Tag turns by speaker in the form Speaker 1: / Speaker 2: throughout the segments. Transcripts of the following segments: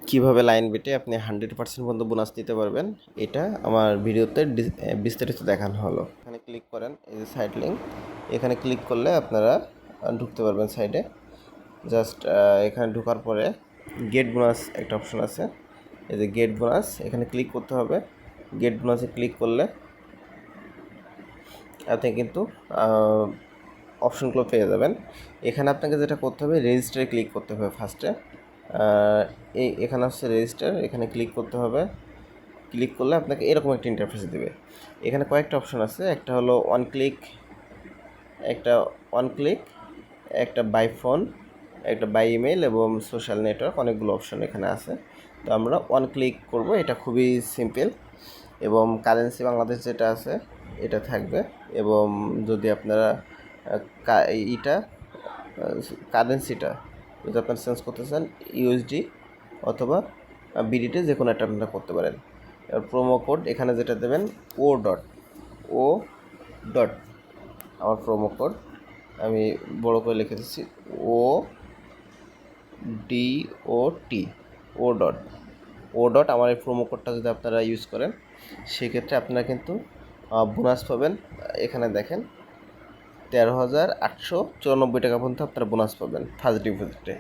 Speaker 1: কিভাবে লাইন বেটে আপনি 100% পর্যন্ত বোনাস নিতে পারবেন, এটা আমার ভিডিওতে বিস্তারিত দেখানো হলো। এখানে ক্লিক করেন, এই যে সাইড লিঙ্ক, এখানে ক্লিক করলে আপনারা ঢুকতে পারবেন সাইডে। জাস্ট এখানে ঢোকার পরে গেট বোনাস একটা অপশন আছে, এই যে গেট বোনাস, এখানে ক্লিক করতে হবে। গেট বোনাসে ক্লিক করলে আপনি কিন্তু অপশনগুলো পেয়ে যাবেন। এখানে আপনাকে যেটা করতে হবে, রেজিস্টারে ক্লিক করতে হবে ফার্স্টে। এখানে হচ্ছে রেজিস্টার, এখানে ক্লিক করতে হবে। ক্লিক করলে আপনাকে এরকম একটা ইন্টারফেস দেবে। এখানে কয়েকটা অপশন আছে, একটা হলো ওয়ান ক্লিক, একটা বাই ফোন, একটা বাই ইমেল এবং সোশ্যাল নেটওয়ার্ক, অনেকগুলো অপশন এখানে আছে। তো আমরা ওয়ান ক্লিক করব, এটা খুবই সিম্পল। এবং কারেন্সি বাংলাদেশ যেটা আছে এটা থাকবে। এবং যদি আপনারা কারেন্সিটা যদি আপনারা চেঞ্জ করতে চান, ইউএসডি অথবা বিডিতে যে কোনো একটা আপনারা করতে পারেন। এবার প্রোমো কোড এখানে যেটা দেবেন, ও ডট, আমার প্রোমো কোড আমি বড় করে লিখে দিচ্ছি, ODOT, ও ডট আমার এই প্রোমো কোডটা যদি আপনারা ইউজ করেন, সেক্ষেত্রে আপনারা কিন্তু বোনাস পাবেন। এখানে দেখেন 13,894 টাকা পর্যন্ত আপনারা বোনাস পাবেন ফার্স্ট ডিপোজিটে।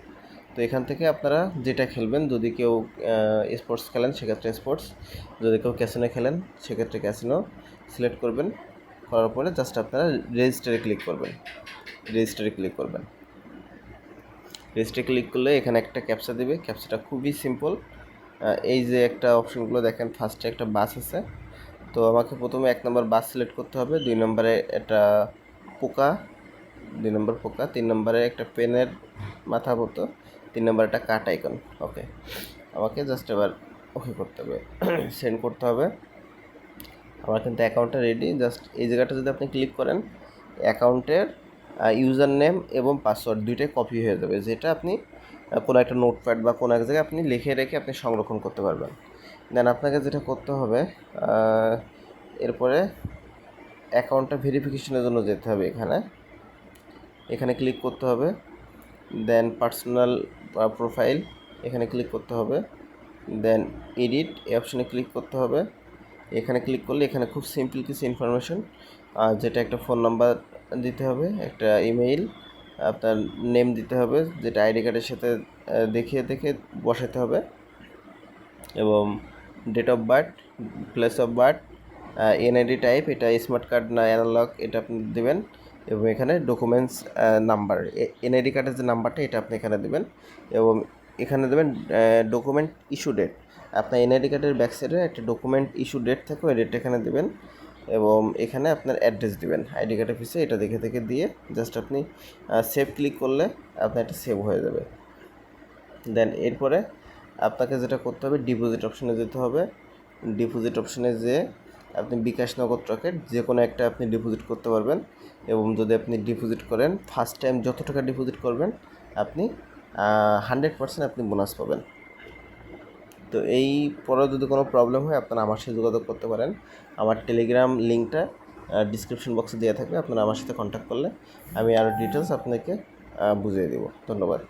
Speaker 1: তো এখান থেকে আপনারা যেটা খেলবেন, যদি কেউ স্পোর্টস খেলেন সেক্ষেত্রে স্পোর্টস, যদি কেউ ক্যাসিনো খেলেন সেক্ষেত্রে ক্যাসিনো সিলেক্ট করবেন। করার পরে জাস্ট আপনারা রেজিস্টারে ক্লিক করবেন। রেজিস্টারে ক্লিক করলে এখানে একটা ক্যাপচা দেবে। ক্যাপচাটা খুবই সিম্পল। এই যে একটা অপশনগুলো দেখেন, ফার্স্টে একটা বাস আছে, তো আমাকে প্রথমে 1 নম্বর বাস সিলেক্ট করতে হবে, 2 নম্বরে একটা পোকা, 3 নম্বরে একটা পেনের মাথা মতো, 3 নম্বরে একটা কাট আইকন। ওকে, আমাকে জাস্ট এবার ওকে করতে হবে, সেন্ড করতে হবে। আমার কিন্তু অ্যাকাউন্টটা রেডি। জাস্ট এই জায়গাটা যদি আপনি ক্লিক করেন, অ্যাকাউন্টের ইউজার নেম এবং পাসওয়ার্ড দুইটাই কপি হয়ে যাবে, যেটা আপনি কোনো একটা নোটপ্যাড বা কোনো এক জায়গায় আপনি লিখে রেখে আপনি সংরক্ষণ করতে পারবেন। দেন আপনাকে যেটা করতে হবে, এরপরে অ্যাকাউন্টটা ভেরিফিকেশনের জন্য যেতে হবে। এখানে ক্লিক করতে হবে। দেন পার্সোনাল প্রোফাইল, এখানে ক্লিক করতে হবে। দেন এডিট, এই অপশানে ক্লিক করতে হবে। এখানে ক্লিক করলে এখানে খুব সিম্পল কিছু ইনফরমেশন, যেটা একটা ফোন নাম্বার দিতে হবে, একটা ইমেইল, আপনার নেম দিতে হবে, যেটা আইডি কার্ডের সাথে দেখে বসাতে হবে, এবং date of birth, place of birth, NID type, এটা স্মার্ট কার্ড না অ্যানালগ, এটা আপনি দেবেন। এবং এখানে ডকুমেন্টস নাম্বার, এনআইডি কার্ডের যে নাম্বারটা এটা আপনি এখানে দেবেন। এবং এখানে দেবেন ডকুমেন্ট ইস্যু ডেট, আপনার এনআইডি কার্ডের ব্যাক সাইডে একটা ডকুমেন্ট ইস্যু ডেট থাকে, ওই ডেটটা এখানে দেবেন। এবং এখানে আপনার অ্যাড্রেস দিবেন আইডি কার্ডের পিছিয়ে, এটা দেখে দিয়ে জাস্ট আপনি সেভ ক্লিক করলে আপনার এটা সেভ হয়ে যাবে। দেন এরপরে আপনাকে যেটা করতে হবে, ডিপোজিট অপশনে যেতে হবে। ডিপোজিট অপশনে যেয়ে আপনি বিকাশ, নগদ, রকেট যে কোনো একটা আপনি ডিপোজিট করতে পারবেন। এবং যদি আপনি ডিপোজিট করেন, ফার্স্ট টাইম যত টাকা ডিপোজিট করবেন আপনি 100% আপনি বোনাস পাবেন। তো এই পরে যদি কোনো প্রবলেম হয় আপনারা আমার সাথে যোগাযোগ করতে পারেন। আমার টেলিগ্রাম লিঙ্কটা ডিসক্রিপশন বক্সে দেওয়া থাকবে, আপনারা আমার সাথে কন্ট্যাক্ট করলে আমি আরও ডিটেলস আপনাকে বুঝিয়ে দেবো। ধন্যবাদ।